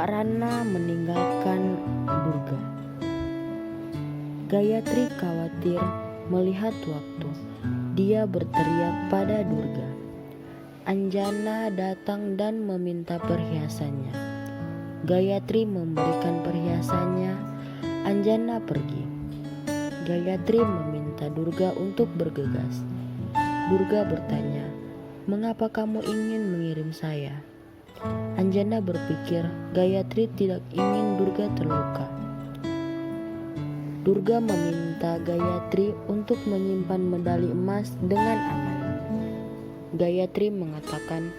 Kak Rana meninggalkan Durga. Gayatri khawatir melihat waktu. Dia berteriak pada Durga. Anjana datang dan meminta perhiasannya. Gayatri memberikan perhiasannya. Anjana pergi. Gayatri meminta Durga untuk bergegas. Durga bertanya, "Mengapa kamu ingin mengirim saya?" Anjana berpikir Gayatri tidak ingin Durga terluka. Durga meminta Gayatri untuk menyimpan medali emas dengan aman. Gayatri mengatakan,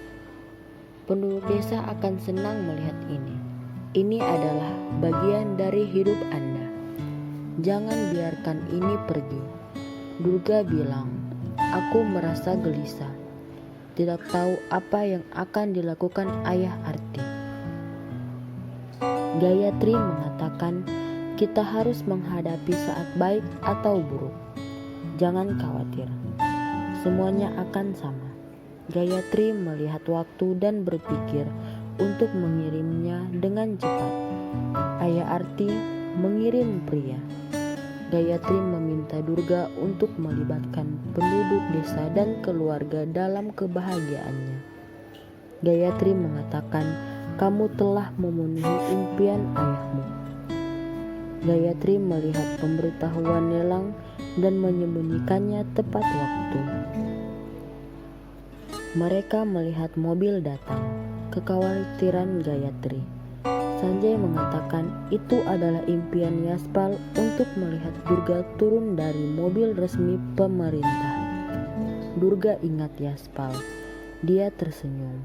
"Penduduk desa akan senang melihat ini. Ini adalah bagian dari hidup Anda. Jangan biarkan ini pergi." Durga bilang, "Aku merasa gelisah. Tidak tahu apa yang akan dilakukan Ayah Arti." Gayatri mengatakan, "Kita harus menghadapi saat baik atau buruk. Jangan khawatir. Semuanya akan sama." Gayatri melihat waktu dan berpikir untuk mengirimnya dengan cepat. Ayah Arti mengirim pria. Gayatri meminta Durga untuk melibatkan penduduk desa dan keluarga dalam kebahagiaannya. Gayatri mengatakan, "Kamu telah memenuhi impian ayahmu." Gayatri melihat pemberitahuan lelang dan menyembunyikannya tepat waktu. Mereka melihat mobil datang. Kekhawatiran Gayatri. Sanjay mengatakan itu adalah impian Yaspal untuk melihat Durga turun dari mobil resmi pemerintah. Durga ingat Yaspal. Dia tersenyum.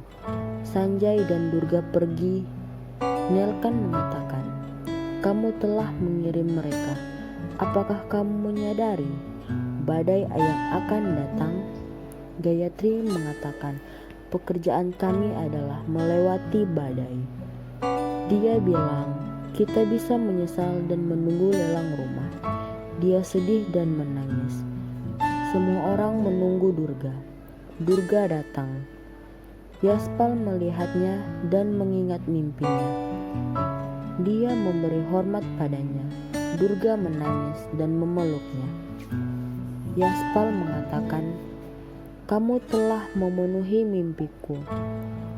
Sanjay dan Durga pergi. Nelkan mengatakan, "Kamu telah mengirim mereka. Apakah kamu menyadari badai yang akan datang?" Gayatri mengatakan, "Pekerjaan kami adalah melewati badai." Dia bilang, "Kita bisa menyesal dan menunggu lelang rumah." Dia sedih dan menangis. Semua orang menunggu Durga. Durga datang. Yaspal melihatnya dan mengingat mimpinya. Dia memberi hormat padanya. Durga menangis dan memeluknya. Yaspal mengatakan, "Kamu telah memenuhi mimpiku."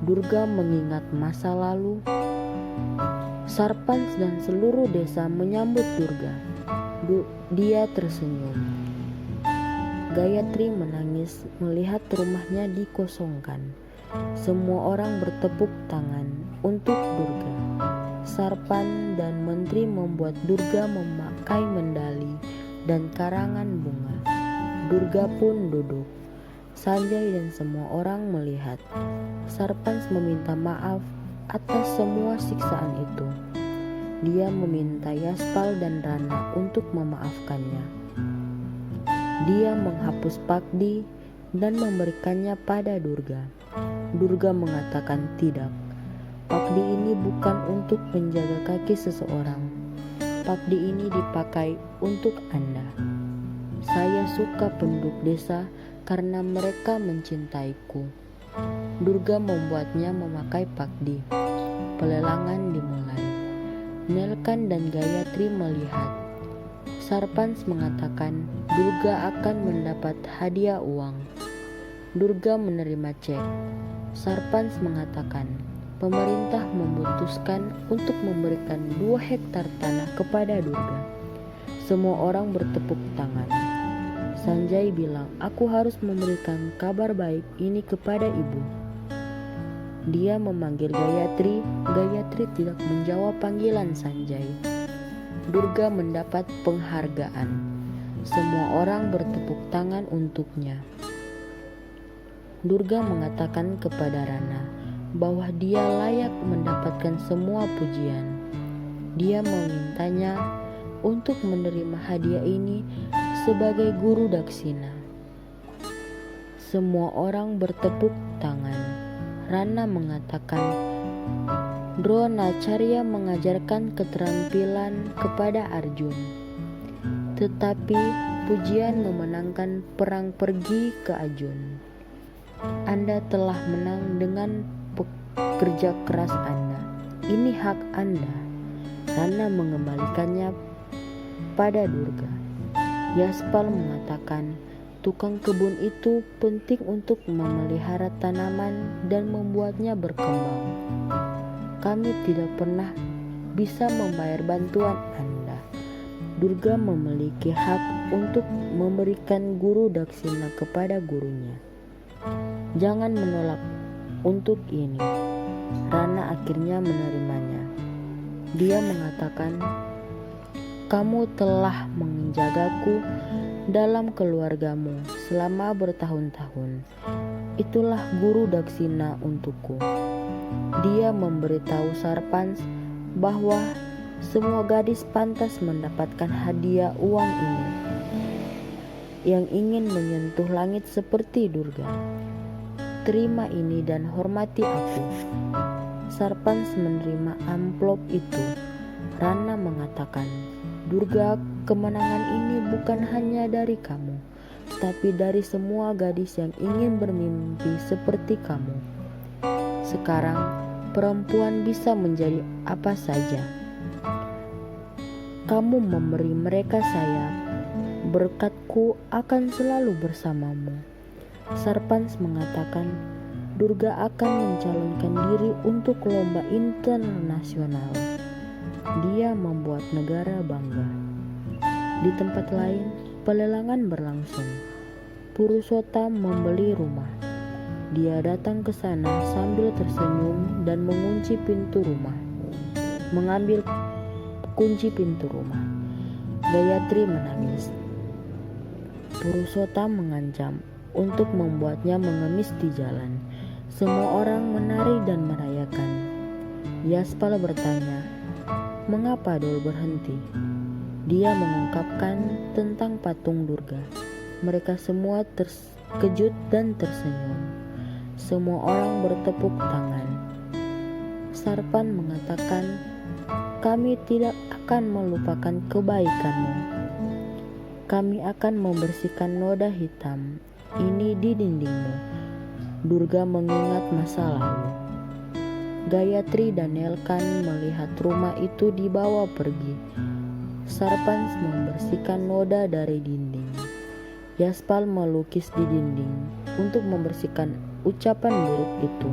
Durga mengingat masa lalu. Sarpans dan seluruh desa menyambut Durga. Dia tersenyum. Gayatri menangis melihat rumahnya dikosongkan. Semua orang bertepuk tangan untuk Durga. Sarpan dan menteri membuat Durga memakai medali dan karangan bunga. Durga pun duduk. Sanjay dan semua orang melihat. Sarpans meminta maaf atas semua siksaan itu. Dia meminta Yaspal dan Rana untuk memaafkannya. Dia menghapus pakdi dan memberikannya pada Durga. Durga mengatakan tidak. Pakdi ini bukan untuk menjaga kaki seseorang. Pakdi ini dipakai untuk Anda. Saya suka penduduk desa karena mereka mencintaiku. Durga membuatnya memakai pakdi. Pelelangan dimulai. Nelkan dan Gayatri melihat. Sarpans mengatakan Durga akan mendapat hadiah uang. Durga menerima cek. Sarpans mengatakan pemerintah memutuskan untuk memberikan 2 hektar tanah kepada Durga. Semua orang bertepuk tangan. Sanjay bilang, "Aku harus memberikan kabar baik ini kepada ibu." Dia memanggil Gayatri. Gayatri tidak menjawab panggilan Sanjay. Durga mendapat penghargaan. Semua orang bertepuk tangan untuknya. Durga mengatakan kepada Rana bahwa dia layak mendapatkan semua pujian. Dia memintanya untuk menerima hadiah ini sebagai guru daksina. Semua orang bertepuk tangan. Rana mengatakan Dronacharya mengajarkan keterampilan kepada Arjun, tetapi pujian memenangkan perang pergi ke Arjun. Anda telah menang dengan pekerja keras Anda. ini hak Anda. Rana mengembalikannya pada Durga. Yaspal mengatakan, tukang kebun itu penting untuk memelihara tanaman dan membuatnya berkembang. Kami tidak pernah bisa membayar bantuan Anda. Durga memiliki hak untuk memberikan guru daksina kepada gurunya. Jangan menolak untuk ini. Rana akhirnya menerimanya. Dia mengatakan, kamu telah menjagaku dalam keluargamu selama bertahun-tahun. Itulah guru daksina untukku. Dia memberitahu Sarpans bahwa semua gadis pantas mendapatkan hadiah uang ini yang ingin menyentuh langit seperti Durga. Terima ini dan hormati aku. Sarpans menerima amplop itu. Rana mengatakan, Durga, kemenangan ini bukan hanya dari kamu, tapi dari semua gadis yang ingin bermimpi seperti kamu. Sekarang, perempuan bisa menjadi apa saja. Kamu memberi mereka sayap. Berkatku akan selalu bersamamu. Sarpans mengatakan, Durga akan mencalonkan diri untuk lomba internasional. Dia membuat negara bangga. Di tempat lain, pelelangan berlangsung. Purushottam membeli rumah. Dia datang ke sana sambil tersenyum dan mengunci pintu rumah. Mengambil kunci pintu rumah. Gayatri menangis. Purushottam mengancam untuk membuatnya mengemis di jalan. Semua orang menari dan merayakan. Yaspal bertanya, mengapa Dol berhenti? Dia mengungkapkan tentang patung Durga. Mereka semua terkejut dan tersenyum. Semua orang bertepuk tangan. Sarpan mengatakan, kami tidak akan melupakan kebaikanmu. Kami akan membersihkan noda hitam ini di dindingmu. Durga mengingat masa lalu. Gayatri dan Elkan melihat rumah itu dibawa pergi. Sarpans membersihkan noda dari dinding. Yaspal melukis di dinding untuk membersihkan ucapan buruk itu.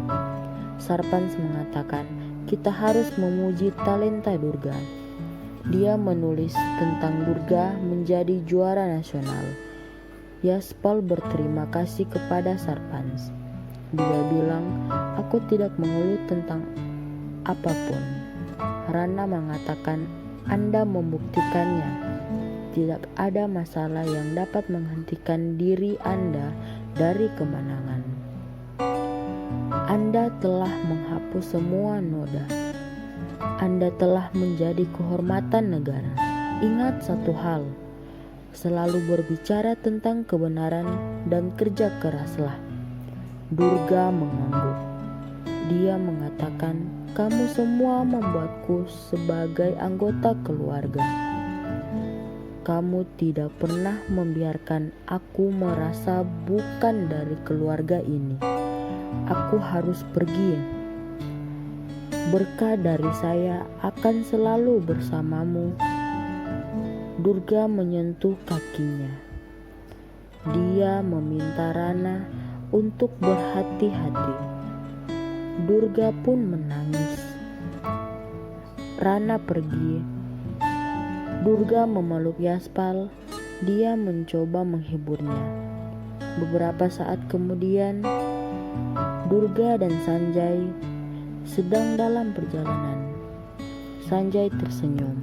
Sarpans mengatakan, kita harus memuji talenta Durga. Dia menulis tentang Durga menjadi juara nasional. Yaspal berterima kasih kepada Sarpans. Dia bilang, aku tidak mengeluh tentang apapun. Rana mengatakan, Anda membuktikannya. Tidak ada masalah yang dapat menghentikan diri Anda dari kemenangan. Anda telah menghapus semua noda. Anda telah menjadi kehormatan negara. Ingat satu hal, selalu berbicara tentang kebenaran dan kerja keraslah. Durga mengangguk. Dia mengatakan, kamu semua membuatku sebagai anggota keluarga. Kamu tidak pernah membiarkan aku merasa bukan dari keluarga ini. Aku harus pergi. Berkah dari saya akan selalu bersamamu. Durga menyentuh kakinya. Dia meminta Rana untuk berhati-hati. Durga pun menangis. Rana pergi. Durga memeluk Yaspal. Dia mencoba menghiburnya. Beberapa saat kemudian, Durga dan Sanjay sedang dalam perjalanan. Sanjay tersenyum.